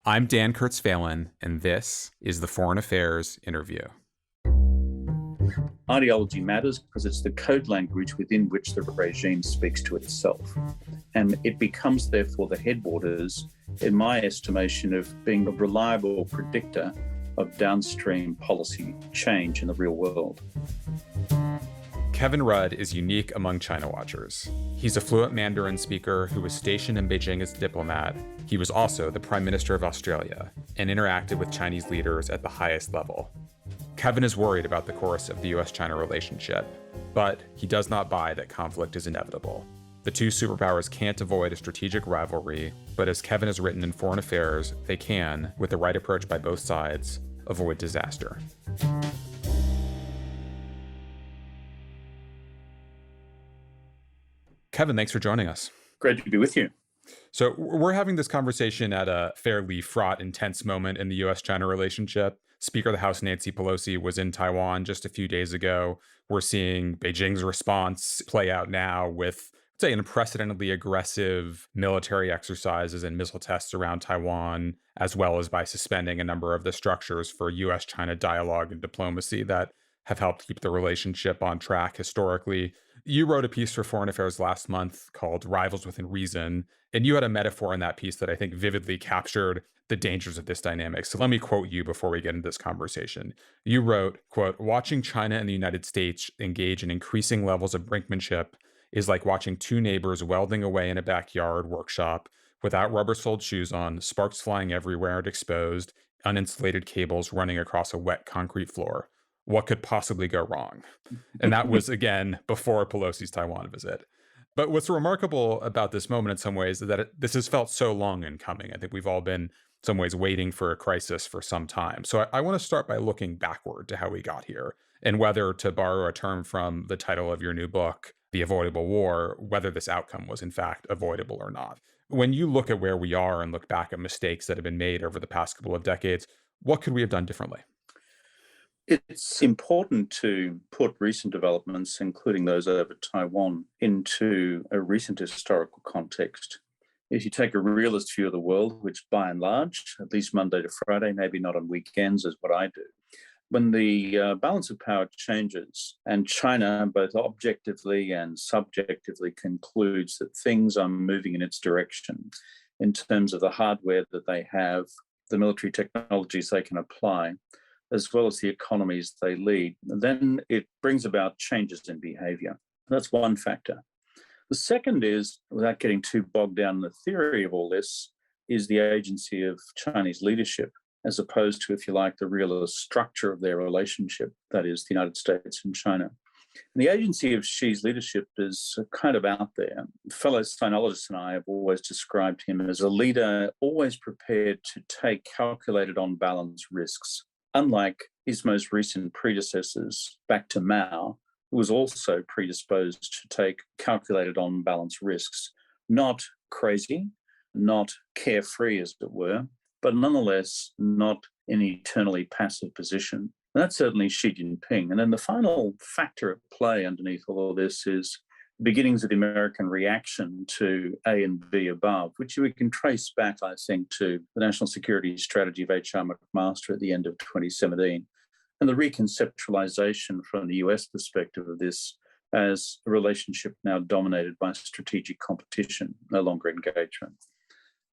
I'm Dan Kurtz-Phelan, and this is the Foreign Affairs Interview. Ideology matters because it's the code language within which the regime speaks to itself. And it becomes, therefore, the headwaters, in my estimation, of being a reliable predictor of downstream policy change in the real world. Kevin Rudd is unique among China watchers. He's a fluent Mandarin speaker who was stationed in Beijing as a diplomat. He was also the Prime Minister of Australia and interacted with Chinese leaders at the highest level. Kevin is worried about the course of the US-China relationship, but he does not buy that conflict is inevitable. The two superpowers can't avoid a strategic rivalry, but as Kevin has written in Foreign Affairs, they can, with the right approach by both sides, avoid disaster. Kevin, thanks for joining us. Great to be with you. So we're having this conversation at a fairly fraught, intense moment in the US-China relationship. Speaker of the House Nancy Pelosi was in Taiwan just a few days ago. We're seeing Beijing's response play out now with, say, unprecedentedly aggressive military exercises and missile tests around Taiwan, as well as by suspending a number of the structures for US-China dialogue and diplomacy that have helped keep the relationship on track historically. You wrote a piece for Foreign Affairs last month called Rivals Within Reason, and you had a metaphor in that piece that I think vividly captured the dangers of this dynamic. So let me quote you before we get into this conversation. You wrote, quote, "Watching China and the United States engage in increasing levels of brinkmanship is like watching two neighbors welding away in a backyard workshop without rubber-soled shoes on, sparks flying everywhere and exposed, uninsulated cables running across a wet concrete floor. What could possibly go wrong?" And that was, again, before Pelosi's Taiwan visit. But what's remarkable about this moment in some ways is that this has felt so long in coming. I think we've all been, in some ways, waiting for a crisis for some time. So I want to start by looking backward to how we got here and whether, to borrow a term from the title of your new book, The Avoidable War, whether this outcome was in fact avoidable or not. When you look at where we are and look back at mistakes that have been made over the past couple of decades, what could we have done differently? It's important to put recent developments, including those over Taiwan, into a recent historical context. If you take a realist view of the world, which by and large, at least Monday to Friday, maybe not on weekends, is what I do, when the balance of power changes and China, both objectively and subjectively, concludes that things are moving in its direction in terms of the hardware that they have, the military technologies they can apply, as well as the economies they lead, then it brings about changes in behavior. That's one factor. The second is, without getting too bogged down in the theory of all this, is the agency of Chinese leadership, as opposed to, if you like, the realist structure of their relationship, that is, the United States and China. And the agency of Xi's leadership is kind of out there. Fellow sinologists and I have always described him as a leader always prepared to take calculated on balance risks. Unlike his most recent predecessors, back to Mao, who was also predisposed to take calculated on balance risks, not crazy, not carefree, as it were, but nonetheless not in an eternally passive position. And that's certainly Xi Jinping. And then the final factor at play underneath all of this is beginnings of the American reaction to A and B above, which we can trace back, I think, to the national security strategy of H.R. McMaster at the end of 2017, and the reconceptualization from the US perspective of this as a relationship now dominated by strategic competition, no longer engagement.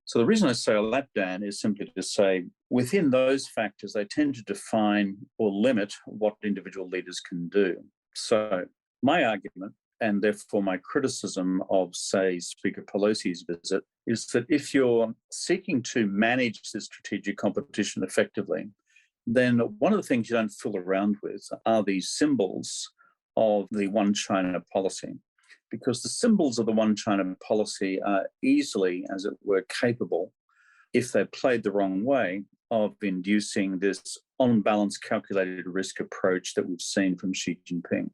So the reason I say all that, Dan, is simply to say within those factors, they tend to define or limit what individual leaders can do. So my argument, and therefore my criticism of, say, Speaker Pelosi's visit, is that if you're seeking to manage this strategic competition effectively, then one of the things you don't fool around with are these symbols of the one China policy, because the symbols of the one China policy are easily, as it were, capable, if they're played the wrong way, of inducing this on-balance calculated risk approach that we've seen from Xi Jinping.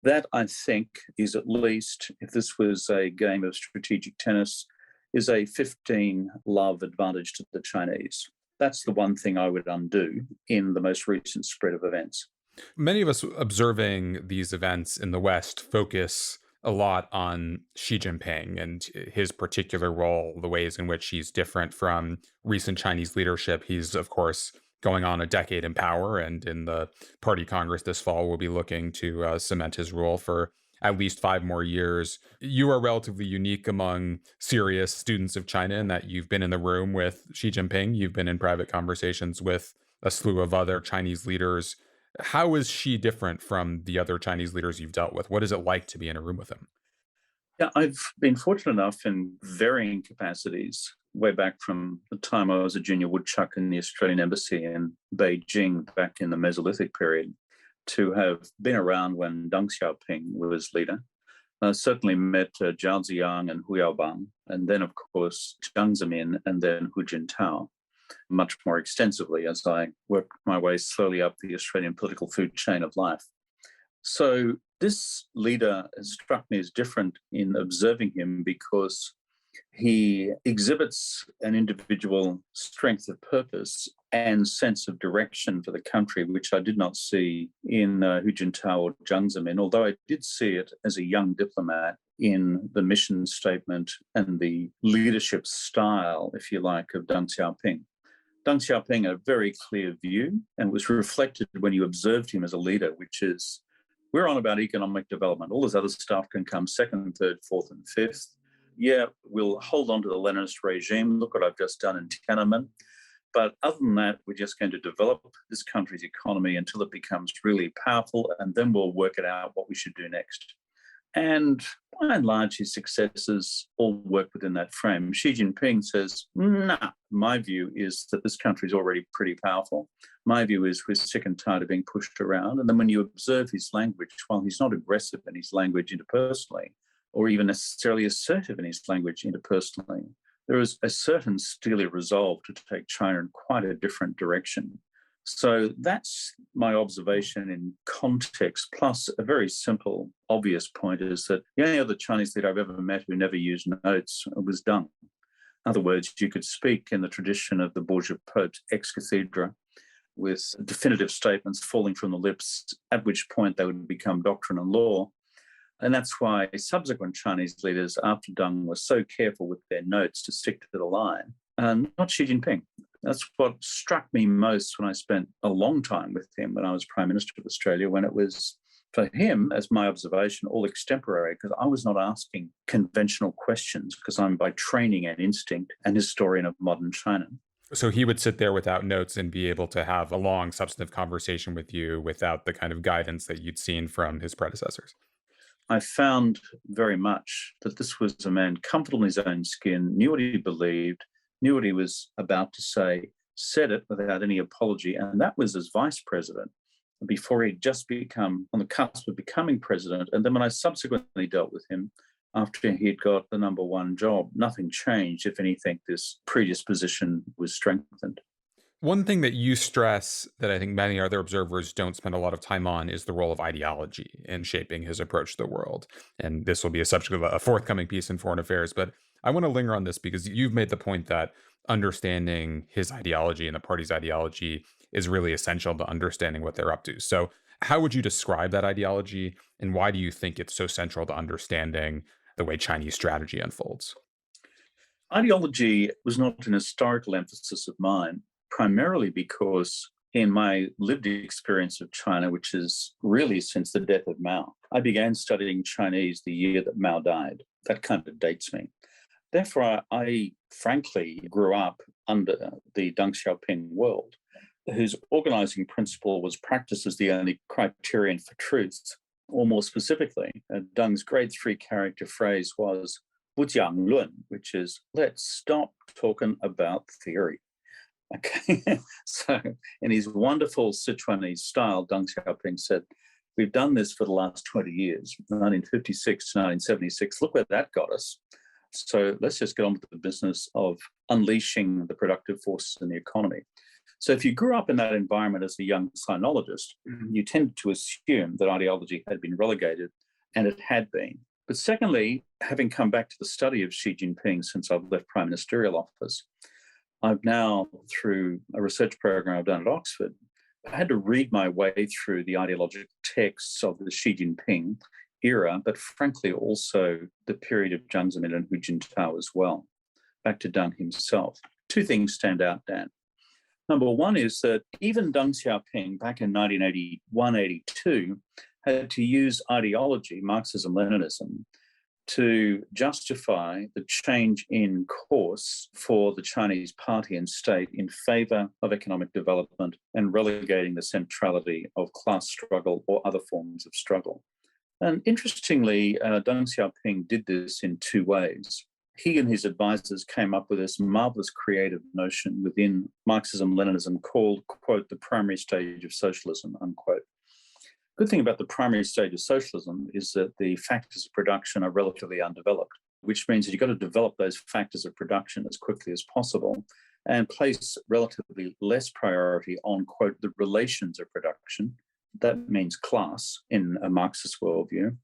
That, I think, is at least, if this was a game of strategic tennis, is a 15-love advantage to the Chinese. That's the one thing I would undo in the most recent spread of events. Many of us observing these events in the West focus a lot on Xi Jinping and his particular role, the ways in which he's different from recent Chinese leadership. He's, of course, going on a decade in power, and in the Party Congress this fall, will be looking to cement his rule for at least 5 more years. You are relatively unique among serious students of China in that you've been in the room with Xi Jinping, you've been in private conversations with a slew of other Chinese leaders. How is Xi different from the other Chinese leaders you've dealt with? What is it like to be in a room with him? Yeah, I've been fortunate enough in varying capacities, way back from the time I was a junior woodchuck in the Australian Embassy in Beijing back in the Mesolithic period, to have been around when Deng Xiaoping was leader. Certainly met Zhao Ziyang and Hu Yaobang, and then, of course, Jiang Zemin and then Hu Jintao, much more extensively as I worked my way slowly up the Australian political food chain of life. So this leader has struck me as different in observing him because he exhibits an individual strength of purpose and sense of direction for the country, which I did not see in Hu Jintao or Jiang Zemin, although I did see it as a young diplomat in the mission statement and the leadership style, if you like, of Deng Xiaoping. Deng Xiaoping had a very clear view and was reflected when you observed him as a leader, which is we're on about economic development. All this other stuff can come second, third, fourth, and fifth. Yeah, we'll hold on to the Leninist regime. Look what I've just done in Tiananmen. But other than that, we're just going to develop this country's economy until it becomes really powerful, and then we'll work it out what we should do next. And by and large, his successors all work within that frame. Xi Jinping says, nah, my view is that this country is already pretty powerful. My view is we're sick and tired of being pushed around. And then when you observe his language, while he's not aggressive in his language interpersonally, or even necessarily assertive in his language interpersonally, there is a certain steely resolve to take China in quite a different direction. So that's my observation in context, plus a very simple, obvious point is that the only other Chinese leader I've ever met who never used notes was Deng. In other words, you could speak in the tradition of the Borgia Pope's ex cathedra with definitive statements falling from the lips, at which point they would become doctrine and law. And that's why subsequent Chinese leaders after Deng were so careful with their notes to stick to the line, and not Xi Jinping. That's what struck me most when I spent a long time with him when I was Prime Minister of Australia, when it was, for him, as my observation, all extemporary, because I was not asking conventional questions, because I'm by training and instinct an historian of modern China. So he would sit there without notes and be able to have a long, substantive conversation with you without the kind of guidance that you'd seen from his predecessors. I found very much that this was a man comfortable in his own skin, knew what he believed, knew what he was about to say, said it without any apology. And that was as vice president before he'd just become on the cusp of becoming president. And then when I subsequently dealt with him after he'd got the number one job, nothing changed. If anything, this predisposition was strengthened. One thing that you stress that I think many other observers don't spend a lot of time on is the role of ideology in shaping his approach to the world. And this will be a subject of a forthcoming piece in Foreign Affairs. But I want to linger on this because you've made the point that understanding his ideology and the party's ideology is really essential to understanding what they're up to. So, how would you describe that ideology, and why do you think it's so central to understanding the way Chinese strategy unfolds? Ideology was not an historical emphasis of mine, primarily because in my lived experience of China, which is really since the death of Mao, I began studying Chinese the year that Mao died. That kind of dates me. Therefore, I frankly grew up under the Deng Xiaoping world, whose organizing principle was practice as the only criterion for truth. Or more specifically, Deng's grade 3 character phrase was 不讲论, which is let's stop talking about theory. Okay, so in his wonderful Sichuanese style, Deng Xiaoping said, we've done this for the last 20 years, 1956 to 1976. Look where that got us. So let's just get on with the business of unleashing the productive forces in the economy. So if you grew up in that environment as a young sinologist, you tended to assume that ideology had been relegated, and it had been. But secondly, having come back to the study of Xi Jinping since I've left Prime Ministerial office, I've now, through a research program I've done at Oxford, I had to read my way through the ideological texts of the Xi Jinping era, but frankly also the period of Jiang Zemin and Hu Jintao as well, back to Deng himself. Two things stand out, Dan. Number one is that even Deng Xiaoping back in 1981-82 had to use ideology, Marxism-Leninism, to justify the change in course for the Chinese party and state in favor of economic development and relegating the centrality of class struggle or other forms of struggle. And interestingly, Deng Xiaoping did this in two ways. He and his advisors came up with this marvelous creative notion within Marxism-Leninism called, quote, the primary stage of socialism, unquote. Good thing about the primary stage of socialism is that the factors of production are relatively undeveloped, which means that you've got to develop those factors of production as quickly as possible and place relatively less priority on, quote, the relations of production. That means class in a Marxist worldview,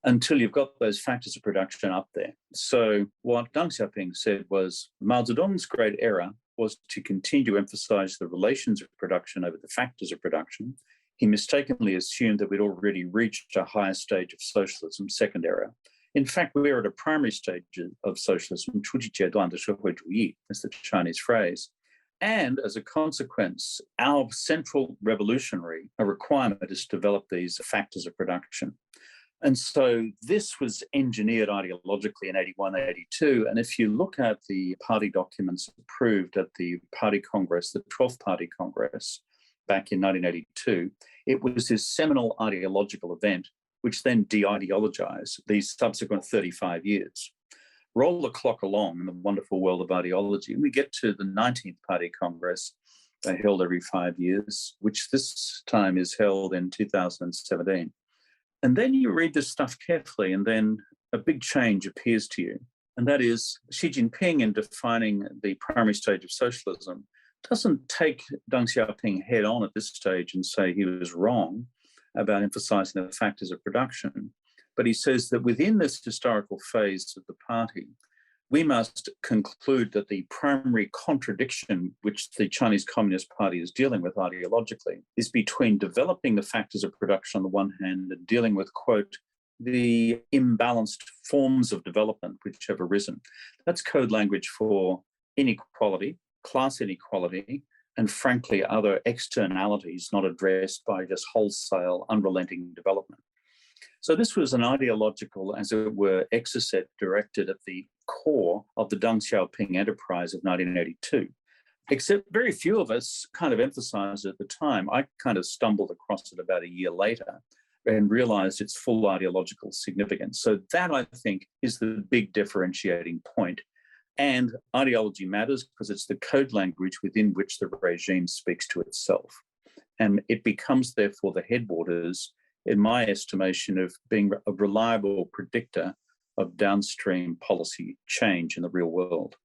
until you've got those factors of production up there. So what Deng Xiaoping said was Mao Zedong's great error was to continue to emphasize the relations of production over the factors of production. He mistakenly assumed that we'd already reached a higher stage of socialism, second error. In fact, we're at a primary stage of socialism, 初级阶段的社会主义, is the Chinese phrase. And as a consequence, our central revolutionary requirement is to develop these factors of production. And so this was engineered ideologically in 81, 82. And if you look at the party documents approved at the party congress, the 12th party congress back in 1982, it was this seminal ideological event, which then de-ideologized these subsequent 35 years. Roll the clock along in the wonderful world of ideology, and we get to the 19th party congress, held every 5 years, which this time is held in 2017. And then you read this stuff carefully, and then a big change appears to you. And that is Xi Jinping, in defining the primary stage of socialism, doesn't take Deng Xiaoping head on at this stage and say he was wrong about emphasizing the factors of production. But he says that within this historical phase of the party, we must conclude that the primary contradiction which the Chinese Communist Party is dealing with ideologically is between developing the factors of production on the one hand and dealing with, quote, the imbalanced forms of development which have arisen. That's code language for inequality, class inequality, and frankly, other externalities not addressed by just wholesale, unrelenting development. So this was an ideological, as it were, exocet directed at the core of the Deng Xiaoping enterprise of 1982. Except very few of us kind of emphasized it at the time. I kind of stumbled across it about a year later and realized its full ideological significance. So that, I think, is the big differentiating point. And ideology matters because it's the code language within which the regime speaks to itself. And it becomes, therefore, the headwaters, in my estimation, of being a reliable predictor of downstream policy change in the real world.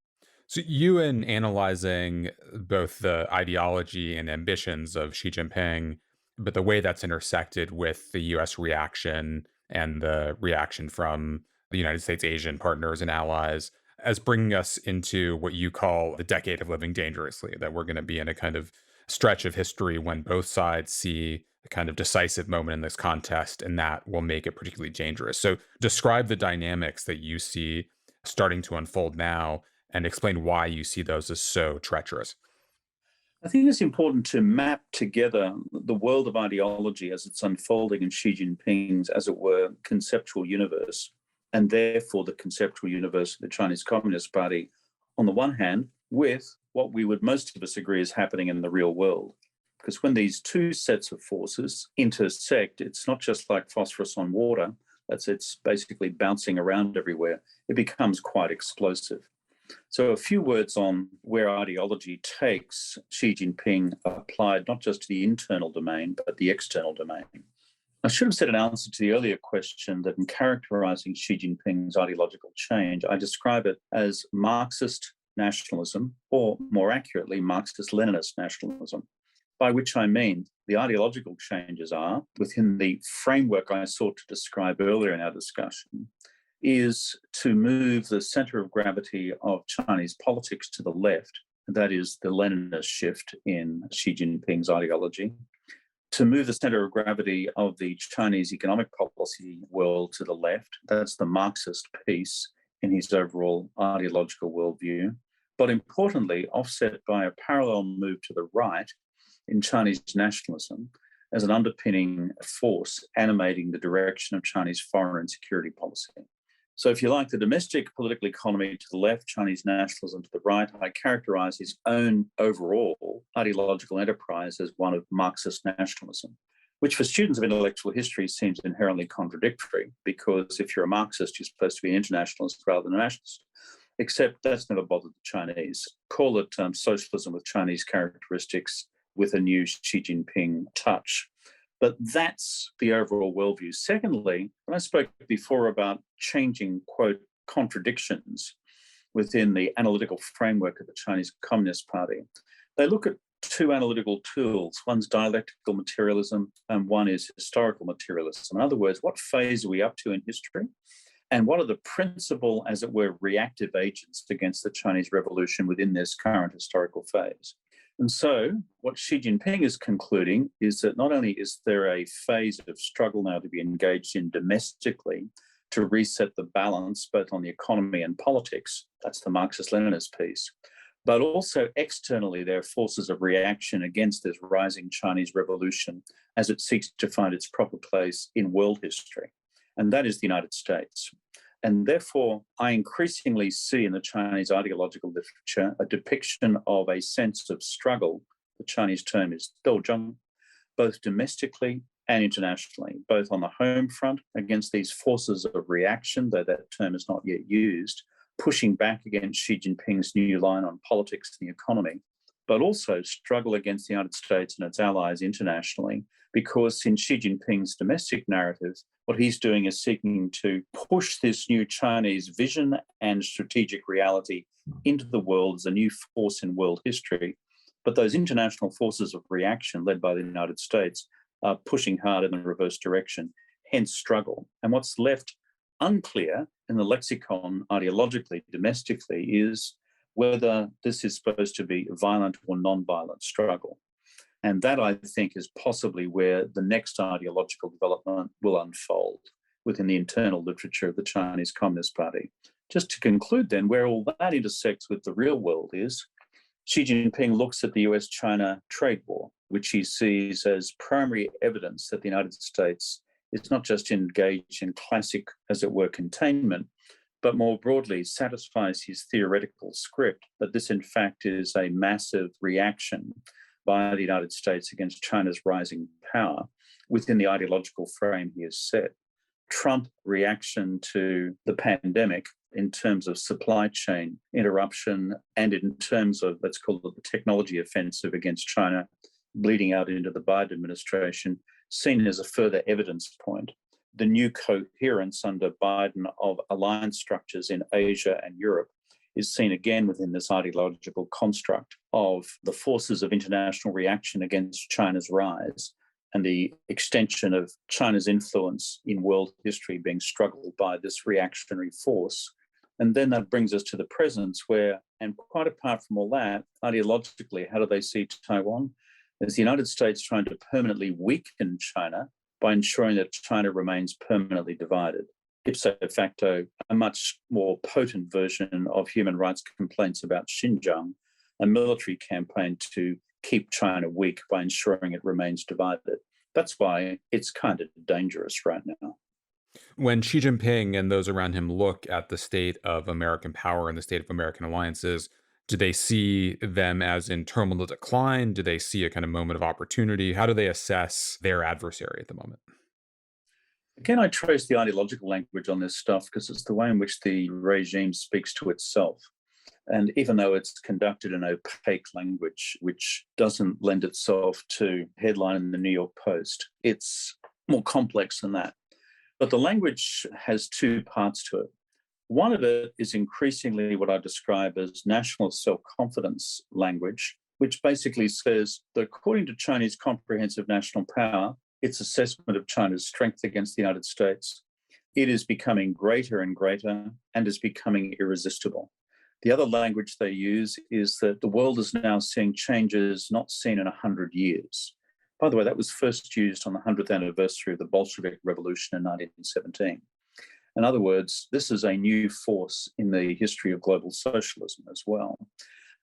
So you, in analyzing both the ideology and ambitions of Xi Jinping, but the way that's intersected with the US reaction and the reaction from the United States Asian partners and allies, as bringing us into what you call the decade of living dangerously, that we're going to be in a kind of stretch of history when both sides see a kind of decisive moment in this contest, and that will make it particularly dangerous. So describe the dynamics that you see starting to unfold now and explain why you see those as so treacherous. I think it's important to map together the world of ideology as it's unfolding in Xi Jinping's, as it were, conceptual universe, and therefore the conceptual universe of the Chinese Communist Party, on the one hand, with what we would most of us agree is happening in the real world. Because when these two sets of forces intersect, it's not just like phosphorus on water, it's basically bouncing around everywhere. It becomes quite explosive. So a few words on where ideology takes Xi Jinping applied not just to the internal domain, but the external domain. I should have said in answer to the earlier question that in characterizing Xi Jinping's ideological change, I describe it as Marxist nationalism, or more accurately, Marxist-Leninist nationalism, by which I mean the ideological changes are, within the framework I sought to describe earlier in our discussion, is to move the center of gravity of Chinese politics to the left. That is the Leninist shift in Xi Jinping's ideology. to move the center of gravity of the Chinese economic policy world to the left. That's the Marxist piece in his overall ideological worldview. But importantly, offset by a parallel move to the right in Chinese nationalism as an underpinning force animating the direction of Chinese foreign and security policy. So if you like, the domestic political economy to the left, Chinese nationalism to the right, I characterize his own overall ideological enterprise as one of Marxist nationalism, which for students of intellectual history seems inherently contradictory, because if you're a Marxist, you're supposed to be an internationalist rather than a nationalist. Except that's never bothered the Chinese. Call it socialism with Chinese characteristics with a new Xi Jinping touch. But that's the overall worldview. Secondly, when I spoke before about changing, quote, contradictions within the analytical framework of the Chinese Communist Party, they look at two analytical tools. One's dialectical materialism and one is historical materialism. In other words, what phase are we up to in history? And what are the principal, as it were, reactive agents against the Chinese Revolution within this current historical phase? And so what Xi Jinping is concluding is that not only is there a phase of struggle now to be engaged in domestically to reset the balance both on the economy and politics, that's the Marxist-Leninist piece, but also externally there are forces of reaction against this rising Chinese revolution as it seeks to find its proper place in world history. And that is the United States. And therefore, I increasingly see in the Chinese ideological literature a depiction of a sense of struggle. The Chinese term is douzheng, both domestically and internationally, both on the home front against these forces of reaction, though that term is not yet used, pushing back against Xi Jinping's new line on politics and the economy, but also struggle against the United States and its allies internationally, because in Xi Jinping's domestic narrative, what he's doing is seeking to push this new Chinese vision and strategic reality into the world as a new force in world history. But those international forces of reaction led by the United States are pushing hard in the reverse direction, hence struggle. And what's left unclear in the lexicon ideologically, domestically, is whether this is supposed to be violent or non-violent struggle. And that, I think, is possibly where the next ideological development will unfold within the internal literature of the Chinese Communist Party. Just to conclude then, where all that intersects with the real world is, Xi Jinping looks at the US-China trade war, which he sees as primary evidence that the United States is not just engaged in classic, as it were, containment, but more broadly satisfies his theoretical script that this, in fact, is a massive reaction by the United States against China's rising power within the ideological frame he has set. Trump reaction to the pandemic in terms of supply chain interruption and in terms of, let's call it the technology offensive against China, bleeding out into the Biden administration, seen as a further evidence point. The new coherence under Biden of alliance structures in Asia and Europe is seen again within this ideological construct of the forces of international reaction against China's rise and the extension of China's influence in world history being struggled by this reactionary force. And then that brings us to the present where, and quite apart from all that, ideologically, how do they see Taiwan? As the United States trying to permanently weaken China by ensuring that China remains permanently divided. Ipso facto, a much more potent version of human rights complaints about Xinjiang, a military campaign to keep China weak by ensuring it remains divided. That's why it's kind of dangerous right now. When Xi Jinping and those around him look at the state of American power and the state of American alliances, do they see them as in terminal decline? Do they see a kind of moment of opportunity? How do they assess their adversary at the moment? Again, I trace the ideological language on this stuff because it's the way in which the regime speaks to itself. And even though it's conducted in opaque language, which doesn't lend itself to headline in the New York Post, it's more complex than that. But the language has two parts to it. One of it is increasingly what I describe as national self-confidence language, which basically says that according to Chinese comprehensive national power, its assessment of China's strength against the United States, it is becoming greater and greater and is becoming irresistible. The other language they use is that the world is now seeing changes not seen in 100 years. By the way, that was first used on the 100th anniversary of the Bolshevik Revolution in 1917. In other words, this is a new force in the history of global socialism as well.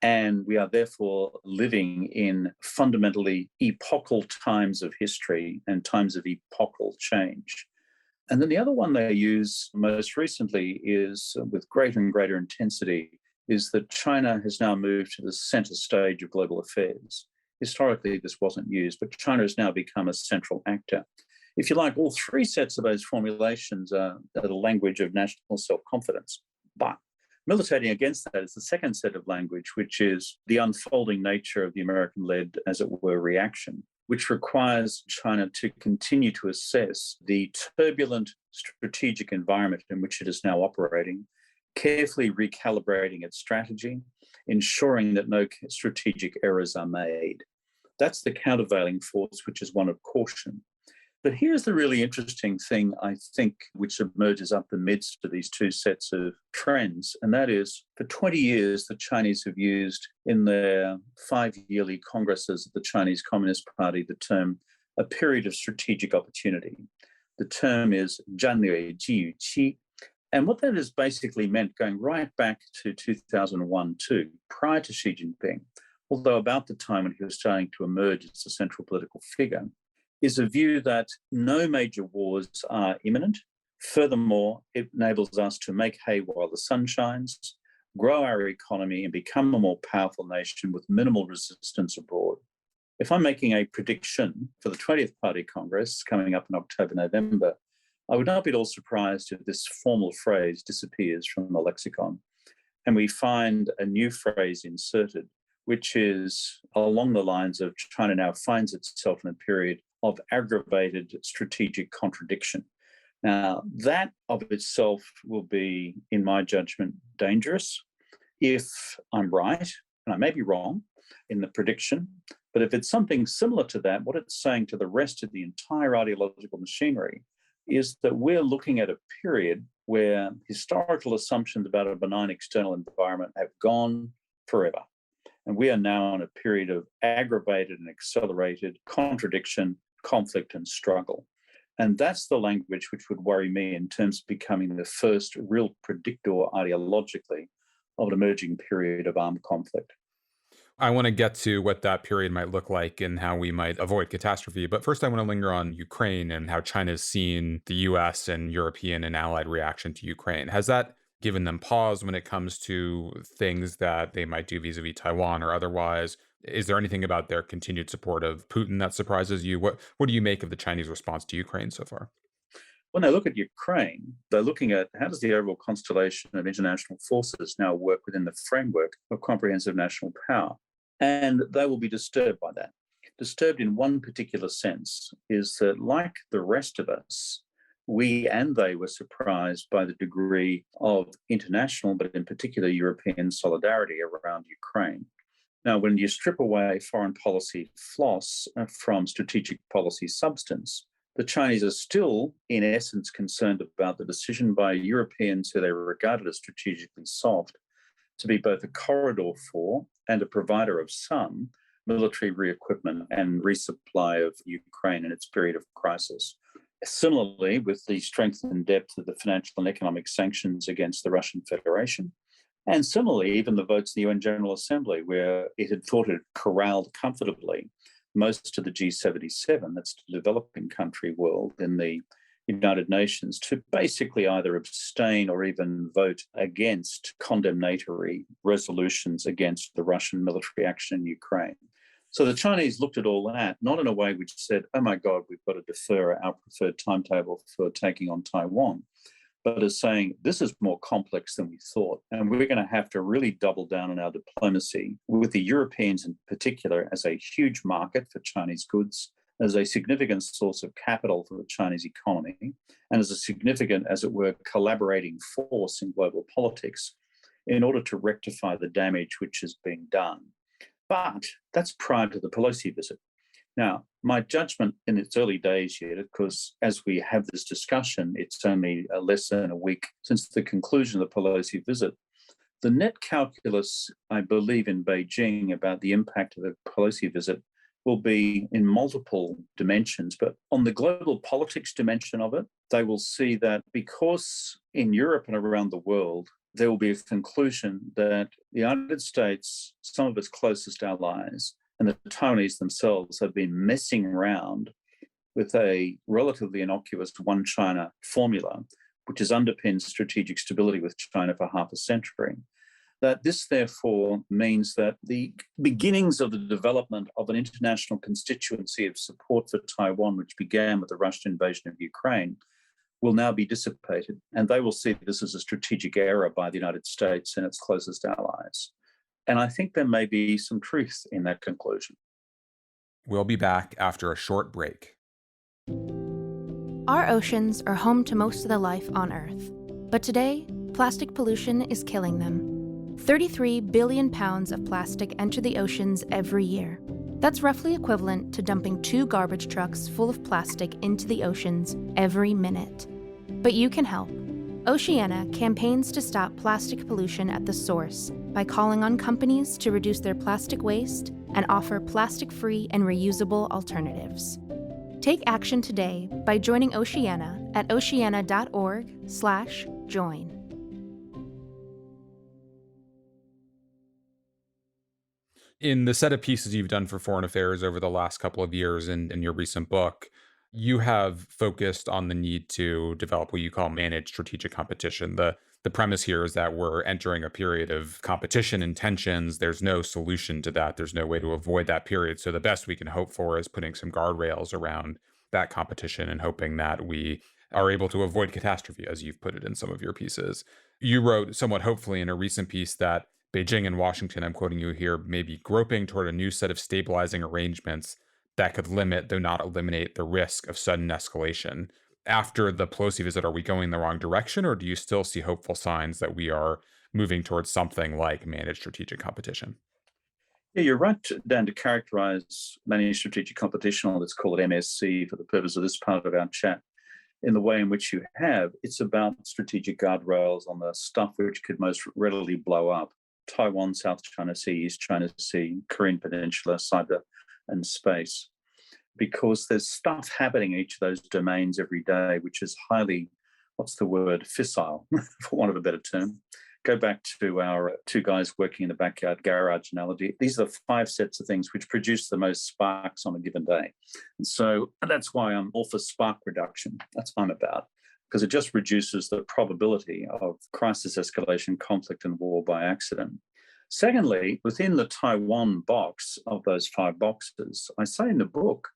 And we are therefore living in fundamentally epochal times of history and times of epochal change. And then the other one they use most recently is, with greater and greater intensity, is that China has now moved to the center stage of global affairs. Historically, this wasn't used, but China has now become a central actor. If you like, all three sets of those formulations are the language of national self-confidence. But militating against that is the second set of language, which is the unfolding nature of the American-led, as it were, reaction, which requires China to continue to assess the turbulent strategic environment in which it is now operating, carefully recalibrating its strategy, ensuring that no strategic errors are made. That's the countervailing force, which is one of caution. But here's the really interesting thing, I think, which emerges up amidst of these two sets of trends, and that is, for 20 years, the Chinese have used in their 5-yearly congresses of the Chinese Communist Party the term a period of strategic opportunity. The term is 战略机遇期. And what that has basically meant, going right back to 2001-2, prior to Xi Jinping, although about the time when he was starting to emerge as a central political figure, is a view that no major wars are imminent. Furthermore, it enables us to make hay while the sun shines, grow our economy, and become a more powerful nation with minimal resistance abroad. If I'm making a prediction for the 20th Party Congress coming up in October, November, I would not be at all surprised if this formal phrase disappears from the lexicon and we find a new phrase inserted, which is along the lines of China now finds itself in a period of aggravated strategic contradiction. Now, that of itself will be, in my judgment, dangerous if I'm right, and I may be wrong in the prediction, but if it's something similar to that, what it's saying to the rest of the entire ideological machinery is that we're looking at a period where historical assumptions about a benign external environment have gone forever. And we are now in a period of aggravated and accelerated contradiction, conflict, and struggle. And that's the language which would worry me in terms of becoming the first real predictor ideologically of an emerging period of armed conflict. I want to get to what that period might look like and how we might avoid catastrophe. But first, I want to linger on Ukraine and how China's seen the US and European and allied reaction to Ukraine. Has that given them pause when it comes to things that they might do vis-a-vis Taiwan or otherwise? Is there anything about their continued support of Putin that surprises you? What do you make of the Chinese response to Ukraine so far? When they look at Ukraine, they're looking at how does the overall constellation of international forces now work within the framework of comprehensive national power? And they will be disturbed by that. Disturbed in one particular sense is that, like the rest of us, we and they were surprised by the degree of international, but in particular European solidarity around Ukraine. Now, when you strip away foreign policy floss from strategic policy substance, the Chinese are still, in essence, concerned about the decision by Europeans who they regarded as strategically soft to be both a corridor for and a provider of some military re-equipment and resupply of Ukraine in its period of crisis. Similarly, with the strength and depth of the financial and economic sanctions against the Russian Federation, and similarly, even the votes in the UN General Assembly, where it had thought it corralled comfortably most of the G77, that's the developing country world in the United Nations, to basically either abstain or even vote against condemnatory resolutions against the Russian military action in Ukraine. So the Chinese looked at all that, not in a way which said, oh my God, we've got to defer our preferred timetable for taking on Taiwan, but as saying, this is more complex than we thought. And we're going to have to really double down on our diplomacy with the Europeans in particular as a huge market for Chinese goods, as a significant source of capital for the Chinese economy, and as a significant, as it were, collaborating force in global politics in order to rectify the damage which has been done. But that's prior to the Pelosi visit. Now, my judgment in its early days yet, because as we have this discussion, it's only less than a week since the conclusion of the Pelosi visit, the net calculus, I believe, in Beijing about the impact of the Pelosi visit will be in multiple dimensions. But on the global politics dimension of it, they will see that because in Europe and around the world, there will be a conclusion that the United States, some of its closest allies, and the Taiwanese themselves have been messing around with a relatively innocuous one China formula, which has underpinned strategic stability with China for half a century. That this, therefore, means that the beginnings of the development of an international constituency of support for Taiwan, which began with the Russian invasion of Ukraine, will now be dissipated. And they will see this as a strategic error by the United States and its closest allies. And I think there may be some truth in that conclusion. We'll be back after a short break. Our oceans are home to most of the life on Earth. But today, plastic pollution is killing them. 33 billion pounds of plastic enter the oceans every year. That's roughly equivalent to dumping 2 garbage trucks full of plastic into the oceans every minute. But you can help. Oceana campaigns to stop plastic pollution at the source by calling on companies to reduce their plastic waste and offer plastic-free and reusable alternatives. Take action today by joining Oceana at oceana.org/join. In the set of pieces you've done for Foreign Affairs over the last couple of years and in your recent book, you have focused on the need to develop what you call managed strategic competition. The premise here is that we're entering a period of competition and tensions. There's no solution to that. There's no way to avoid that period. So the best we can hope for is putting some guardrails around that competition and hoping that we are able to avoid catastrophe, as you've put it in some of your pieces. You wrote somewhat hopefully in a recent piece that Beijing and Washington, I'm quoting you here, may be groping toward a new set of stabilizing arrangements that could limit, though not eliminate, the risk of sudden escalation. After the Pelosi visit, are we going in the wrong direction, or do you still see hopeful signs that we are moving towards something like managed strategic competition? Yeah, you're right, Dan, to characterize managed strategic competition, or let's call it MSC for the purpose of this part of our chat, in the way in which you have. It's about strategic guardrails on the stuff which could most readily blow up. Taiwan, South China Sea, East China Sea, Korean Peninsula, cyber and space. Because there's stuff happening in each of those domains every day, which is highly, fissile, for want of a better term. Go back to our 2 guys working in the backyard garage analogy. These are the 5 sets of things which produce the most sparks on a given day. And so that's why I'm all for spark reduction. That's what I'm about, because it just reduces the probability of crisis, escalation, conflict, and war by accident. Secondly, within the Taiwan box of those 5 boxes, I say in the book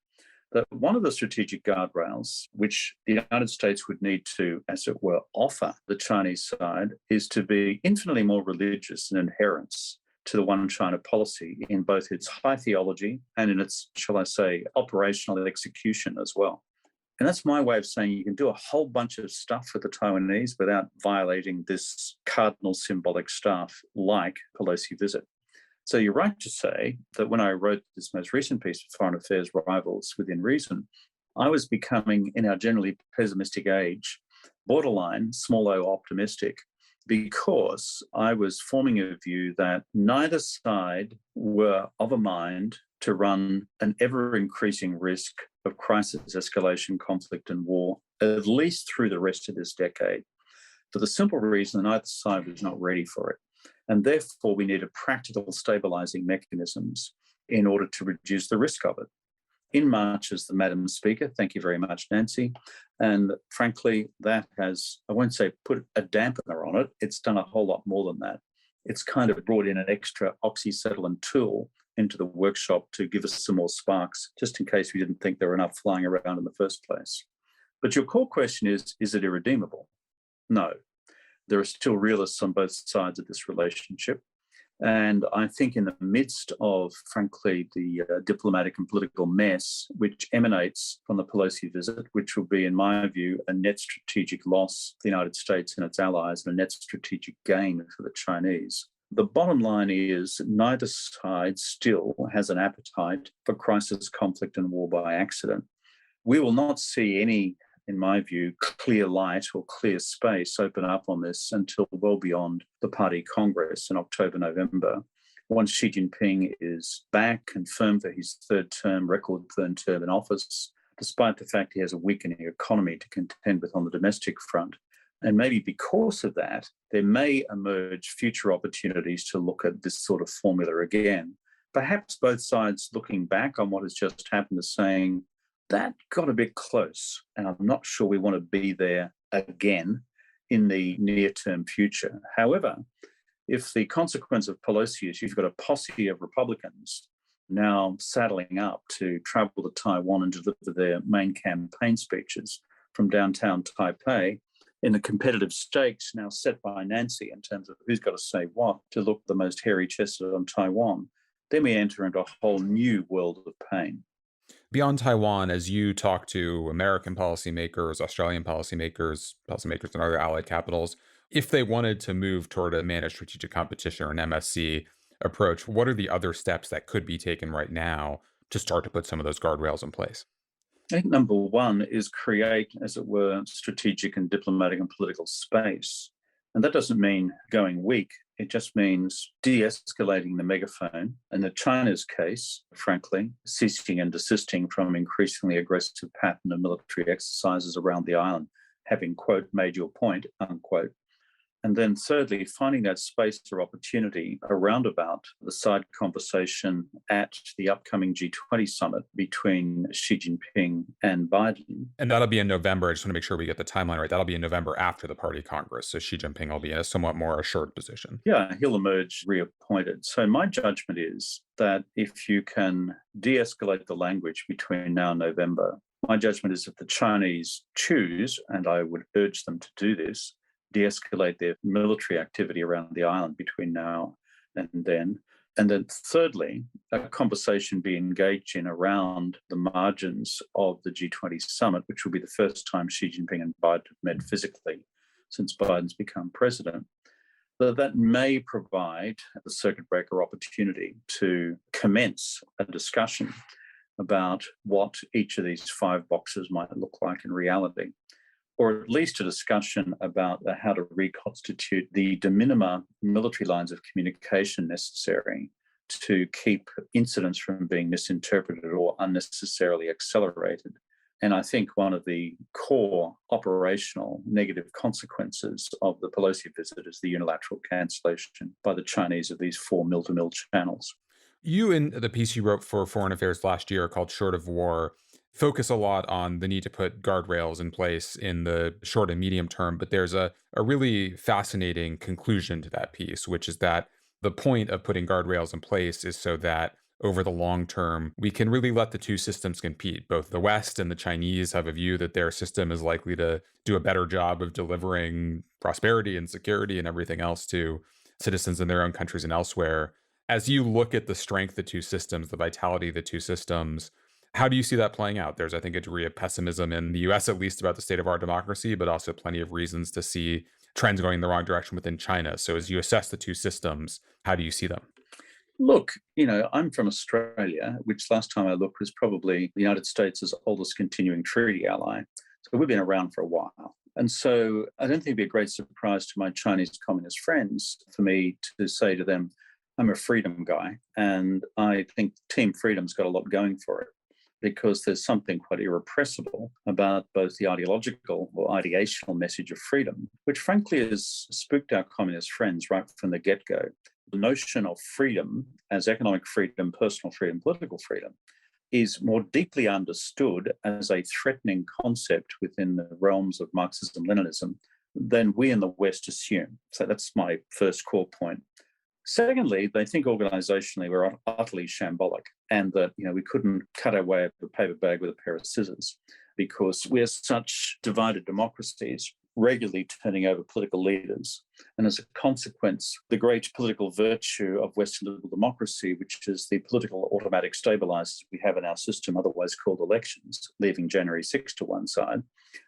that one of the strategic guardrails which the United States would need to, as it were, offer the Chinese side is to be infinitely more religious in adherence to the one China policy in both its high theology and in its, shall I say, operational execution as well. And that's my way of saying you can do a whole bunch of stuff for the Taiwanese without violating this cardinal symbolic stuff like Pelosi visit. So you're right to say that when I wrote this most recent piece of Foreign Affairs Rivals Within Reason, I was becoming, in our generally pessimistic age, borderline small o optimistic, because I was forming a view that neither side were of a mind to run an ever-increasing risk of crisis, escalation, conflict, and war, at least through the rest of this decade, for the simple reason that neither side was not ready for it. And therefore, we needed practical stabilizing mechanisms in order to reduce the risk of it. In marches the Madam Speaker, thank you very much, Nancy. And frankly, that has, I won't say put a dampener on it, it's done a whole lot more than that. It's kind of brought in an extra oxyacetylene tool into the workshop to give us some more sparks, just in case we didn't think there were enough flying around in the first place. But your core question is it irredeemable? No. There are still realists on both sides of this relationship. And I think in the midst of, frankly, the diplomatic and political mess which emanates from the Pelosi visit, which will be, in my view, a net strategic loss for the United States and its allies and a net strategic gain for the Chinese, the bottom line is neither side still has an appetite for crisis, conflict, and war by accident. We will not see any, in my view, clear light or clear space open up on this until well beyond the party congress in October, November. Once Xi Jinping is back, confirmed for his record third term in office, despite the fact he has a weakening economy to contend with on the domestic front. And maybe because of that, there may emerge future opportunities to look at this sort of formula again. Perhaps both sides looking back on what has just happened is saying, that got a bit close, and I'm not sure we want to be there again in the near-term future. However, if the consequence of Pelosi is you've got a posse of Republicans now saddling up to travel to Taiwan and deliver their main campaign speeches from downtown Taipei, in the competitive stakes now set by Nancy in terms of who's got to say what to look the most hairy-chested on Taiwan, then we enter into a whole new world of pain. Beyond Taiwan, as you talk to American policymakers, Australian policymakers in other allied capitals, if they wanted to move toward a managed strategic competition or an MSC approach, what are the other steps that could be taken right now to start to put some of those guardrails in place? I think number one is create, as it were, strategic and diplomatic and political space. And that doesn't mean going weak. It just means de-escalating the megaphone. In the China's case, frankly, ceasing and desisting from increasingly aggressive pattern of military exercises around the island, having, quote, made your point, unquote. And then thirdly, finding that space or opportunity around about the side conversation at the upcoming G20 summit between Xi Jinping and Biden. And that'll be in November. I just want to make sure we get the timeline right. That'll be in November after the party Congress. So Xi Jinping will be in a somewhat more assured position. Yeah, he'll emerge reappointed. So my judgment is that if you can de-escalate the language between now and November, my judgment is if the Chinese choose, and I would urge them to do this, de-escalate their military activity around the island between now and then. And then thirdly, a conversation be engaged in around the margins of the G20 summit, which will be the first time Xi Jinping and Biden have met physically since Biden's become president. That may provide the circuit breaker opportunity to commence a discussion about what each of these five boxes might look like in reality, or at least a discussion about how to reconstitute the de minima military lines of communication necessary to keep incidents from being misinterpreted or unnecessarily accelerated. And I think one of the core operational negative consequences of the Pelosi visit is the unilateral cancellation by the Chinese of these 4 mill-to-mill channels. You, in the piece you wrote for Foreign Affairs last year called Short of War, focus a lot on the need to put guardrails in place in the short and medium term, but there's a really fascinating conclusion to that piece, which is that the point of putting guardrails in place is so that over the long term, we can really let the two systems compete. Both the West and the Chinese have a view that their system is likely to do a better job of delivering prosperity and security and everything else to citizens in their own countries and elsewhere. As you look at the strength of the two systems, the vitality of the two systems, how do you see that playing out? There's, I think, a degree of pessimism in the US, at least, about the state of our democracy, but also plenty of reasons to see trends going in the wrong direction within China. So as you assess the two systems, how do you see them? Look, I'm from Australia, which last time I looked was probably the United States' oldest continuing treaty ally. So we've been around for a while. And so I don't think it'd be a great surprise to my Chinese communist friends for me to say to them, I'm a freedom guy, and I think Team Freedom's got a lot going for it, because there's something quite irrepressible about both the ideological or ideational message of freedom, which frankly has spooked our communist friends right from the get-go. The notion of freedom as economic freedom, personal freedom, political freedom is more deeply understood as a threatening concept within the realms of Marxism-Leninism than we in the West assume. So that's my first core point. Secondly, they think organizationally we're utterly shambolic, and that we couldn't cut our way out of a paper bag with a pair of scissors, because we're such divided democracies, regularly turning over political leaders. And as a consequence, the great political virtue of Western liberal democracy, which is the political automatic stabilizers we have in our system, otherwise called elections, leaving January 6 to one side,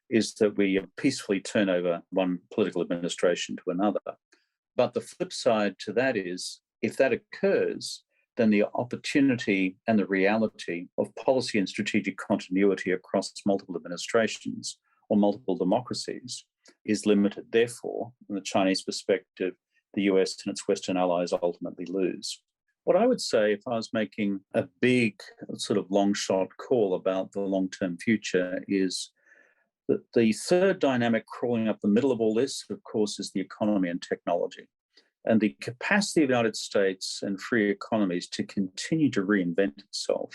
is that we peacefully turn over one political administration to another. But the flip side to that is, if that occurs, then the opportunity and the reality of policy and strategic continuity across multiple administrations or multiple democracies is limited. Therefore, from the Chinese perspective, the US and its Western allies ultimately lose. What I would say if I was making a big sort of long shot call about the long-term future is that the third dynamic crawling up the middle of all this, of course, is the economy and technology. And the capacity of the United States and free economies to continue to reinvent itself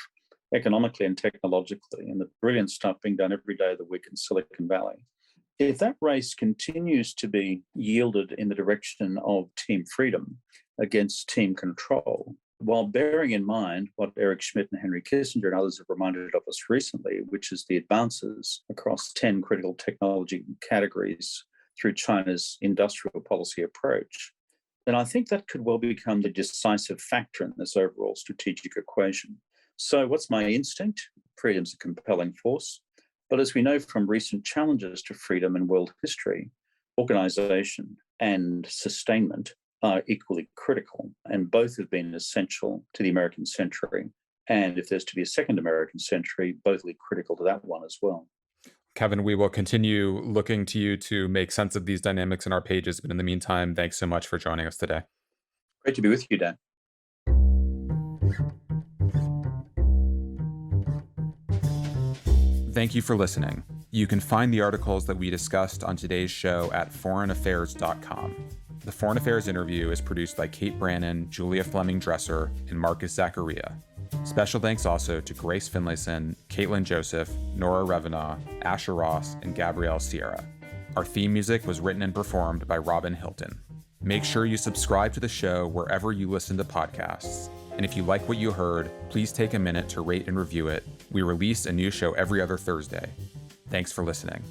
economically and technologically, and the brilliant stuff being done every day of the week in Silicon Valley. If that race continues to be yielded in the direction of team freedom against team control, while bearing in mind what Eric Schmidt and Henry Kissinger and others have reminded of us recently, which is the advances across 10 critical technology categories through China's industrial policy approach, then I think that could well become the decisive factor in this overall strategic equation. So what's my instinct? Freedom's a compelling force. But as we know from recent challenges to freedom in world history, organization and sustainment are equally critical, and both have been essential to the American century. And if there's to be a second American century, both are critical to that one as well. Kevin, we will continue looking to you to make sense of these dynamics in our pages. But in the meantime, thanks so much for joining us today. Great to be with you, Dan. Thank you for listening. You can find the articles that we discussed on today's show at foreignaffairs.com. The Foreign Affairs interview is produced by Kate Brannon, Julia Fleming-Dresser, and Marcus Zachariah. Special thanks also to Grace Finlayson, Caitlin Joseph, Nora Revenaugh, Asher Ross, and Gabrielle Sierra. Our theme music was written and performed by Robin Hilton. Make sure you subscribe to the show wherever you listen to podcasts. And if you like what you heard, please take a minute to rate and review it. We release a new show every other Thursday. Thanks for listening.